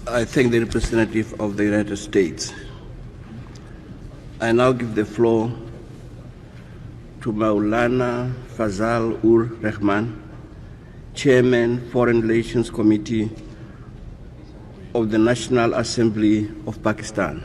I thank the representative of the United States. I now give the floor to Maulana Fazl Rahman, Chairman, Foreign Relations Committee of the National Assembly of Pakistan.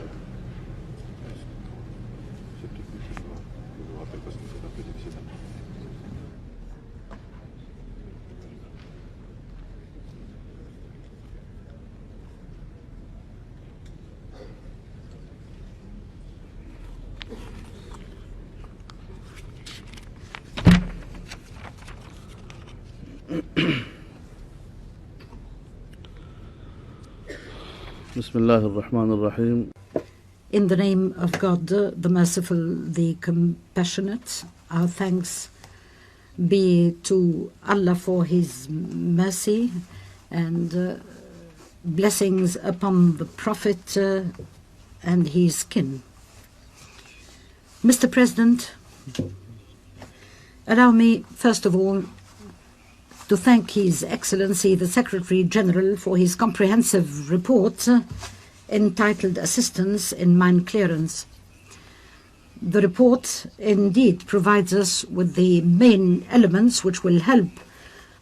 Bismillah ar-Rahman ar-Rahim. In the name of God, the Merciful, the Compassionate, our thanks be to Allah for His mercy and blessings upon the Prophet and his kin. Mr. President, allow me first of all to thank His Excellency the Secretary General for his comprehensive report entitled Assistance in Mine Clearance. The report indeed provides us with the main elements which will help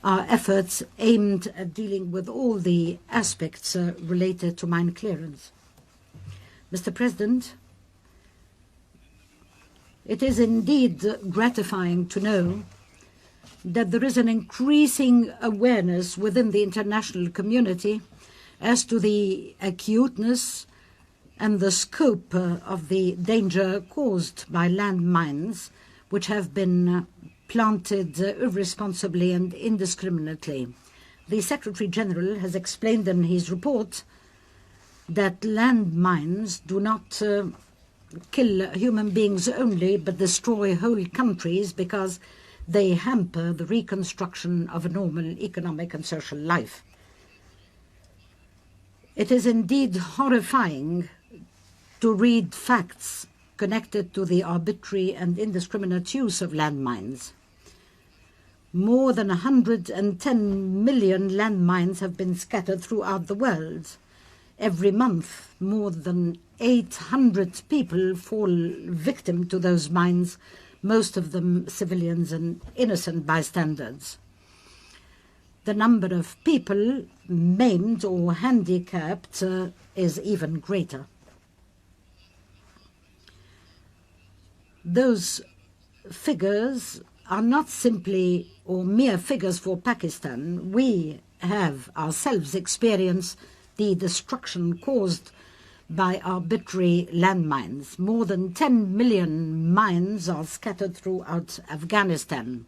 our efforts aimed at dealing with all the aspects related to mine clearance. Mr. President, it is indeed gratifying to know that there is an increasing awareness within the international community as to the acuteness and the scope of the danger caused by landmines which have been planted irresponsibly and indiscriminately. The Secretary General has explained in his report that landmines do not kill human beings only, but destroy whole countries because they hamper the reconstruction of a normal economic and social life. It is indeed horrifying to read facts connected to the arbitrary and indiscriminate use of landmines. More than 110 million landmines have been scattered throughout the world. Every month, more than 800 people fall victim to those mines, most of them civilians and innocent bystanders. The number of people maimed or handicapped is even greater. Those figures are not simply or mere figures for Pakistan. We have ourselves experienced the destruction caused by arbitrary landmines. More than 10 million mines are scattered throughout Afghanistan.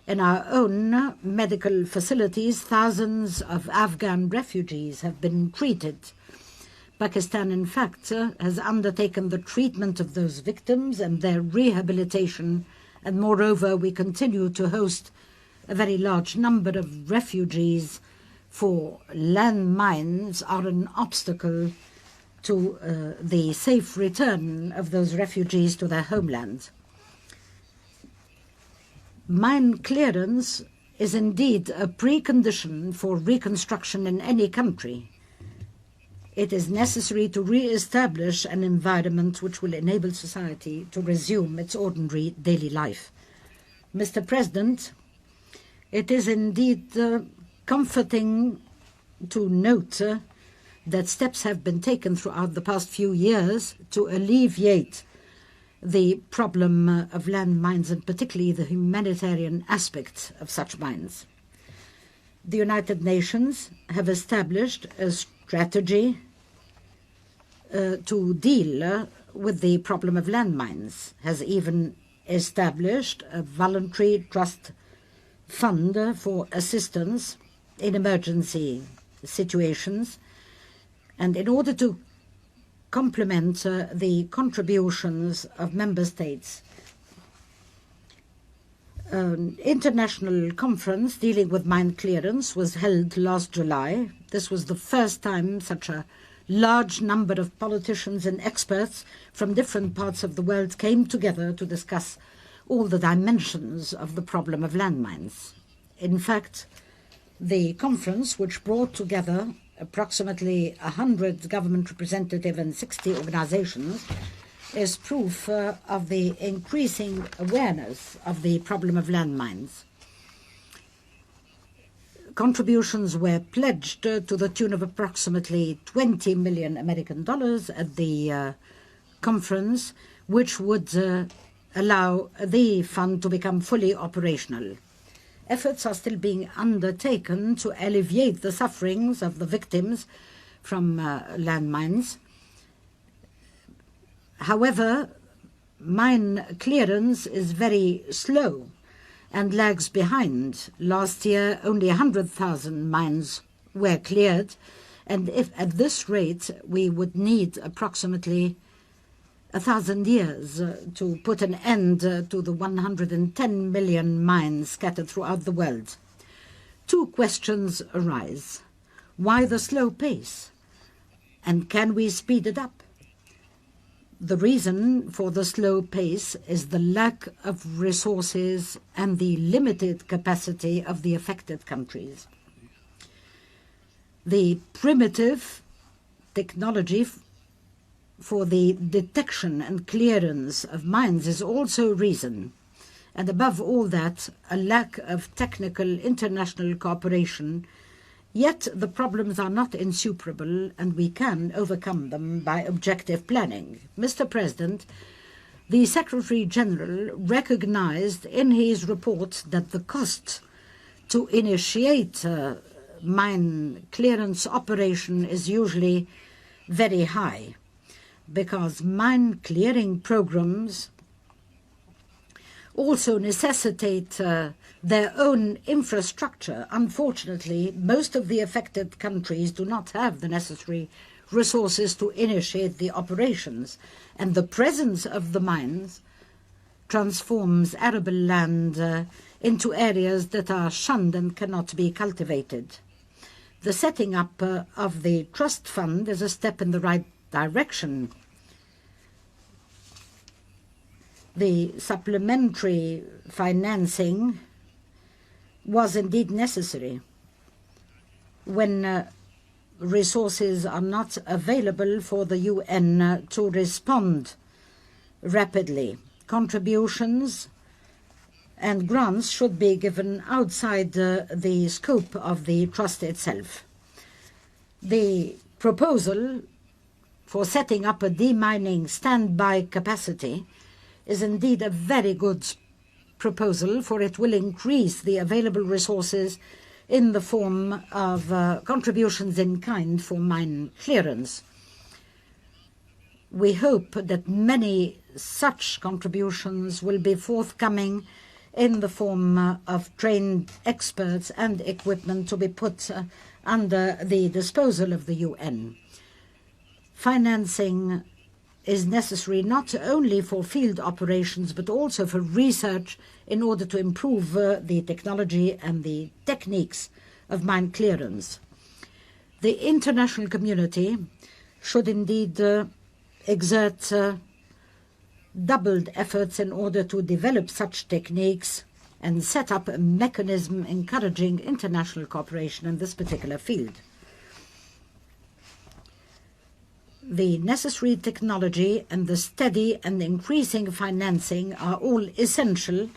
In our own medical facilities, thousands of Afghan refugees have been treated. Pakistan, in fact, has undertaken the treatment of those victims and their rehabilitation, and moreover, we continue to host a very large number of refugees, for landmines are an obstacle to the safe return of those refugees to their homeland. Mine clearance is indeed a precondition for reconstruction in any country. It is necessary to re-establish an environment which will enable society to resume its ordinary daily life. Mr. President, it is indeed comforting to note that steps have been taken throughout the past few years to alleviate the problem of landmines, and particularly the humanitarian aspect of such mines. The United Nations have established a strategy to deal with the problem of landmines, has even established a voluntary trust fund for assistance in emergency situations. And in order to complement the contributions of member states, an international conference dealing with mine clearance was held last July. This was the first time such a large number of politicians and experts from different parts of the world came together to discuss all the dimensions of the problem of landmines. In fact, the conference, which brought together approximately 100 government representatives and 60 organizations is proof of the increasing awareness of the problem of landmines. Contributions were pledged to the tune of approximately $20 million American at the conference, which would allow the fund to become fully operational. Efforts are still being undertaken to alleviate the sufferings of the victims from landmines. However, mine clearance is very slow and lags behind. Last year, only 100,000 mines were cleared, and if at this rate, we would need approximately 1,000 years to put an end to the 110 million mines scattered throughout the world. Two questions arise. Why the slow pace? And can we speed it up? The reason for the slow pace is the lack of resources and the limited capacity of the affected countries. The primitive technology for the detection and clearance of mines is also a reason, and above all that, a lack of technical international cooperation. Yet the problems are not insuperable, and we can overcome them by objective planning. Mr. President, the Secretary General recognized in his report that the cost to initiate mine clearance operation is usually very high, because mine clearing programs also necessitate their own infrastructure. Unfortunately, most of the affected countries do not have the necessary resources to initiate the operations, and the presence of the mines transforms arable land into areas that are shunned and cannot be cultivated. The setting up of the trust fund is a step in the right direction. The supplementary financing was indeed necessary when resources are not available for the UN to respond rapidly. Contributions and grants should be given outside the scope of the trust itself. The proposal for setting up a demining standby capacity is indeed a very good proposal, for it will increase the available resources in the form of contributions in kind for mine clearance. We hope that many such contributions will be forthcoming in the form of trained experts and equipment to be put under the disposal of the UN. Financing is necessary not only for field operations but also for research in order to improve the technology and the techniques of mine clearance. The international community should indeed exert doubled efforts in order to develop such techniques and set up a mechanism encouraging international cooperation in this particular field. The necessary technology and the steady and increasing financing are all essential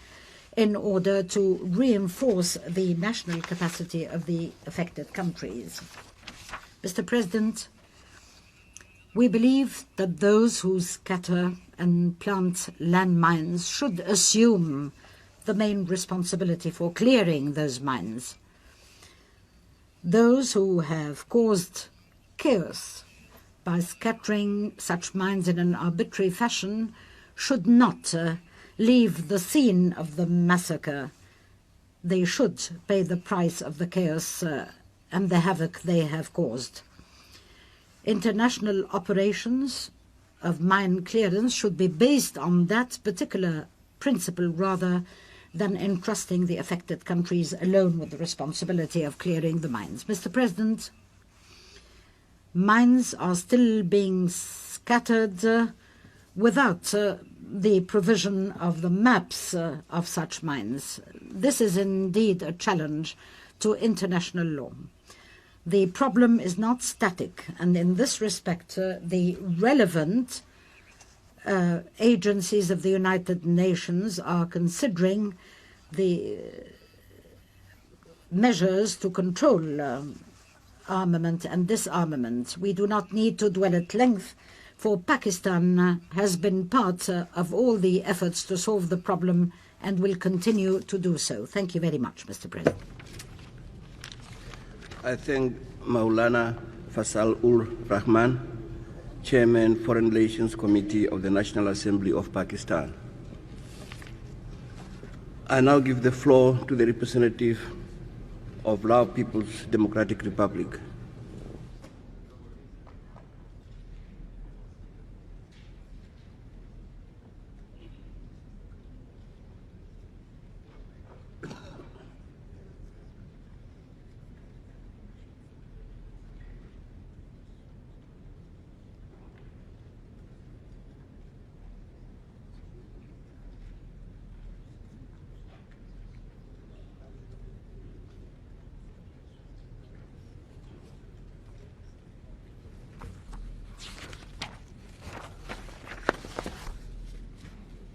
in order to reinforce the national capacity of the affected countries. Mr. President, we believe that those who scatter and plant landmines should assume the main responsibility for clearing those mines. Those who have caused chaos by scattering such mines in an arbitrary fashion should not leave the scene of the massacre. They should pay the price of the chaos and the havoc they have caused. International operations of mine clearance should be based on that particular principle rather than entrusting the affected countries alone with the responsibility of clearing the mines. Mr. President, mines are still being scattered without the provision of the maps of such mines. This is indeed a challenge to international law. The problem is not static, and in this respect, the relevant agencies of the United Nations are considering the measures to control armament and disarmament. We do not need to dwell at length, for Pakistan has been part of all the efforts to solve the problem and will continue to do so. Thank you very much, Mr. President. I thank Maulana Fazl Rahman, Chairman, Foreign Relations Committee of the National Assembly of Pakistan. I now give the floor to the representative of Lao People's Democratic Republic.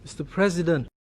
Mr. President,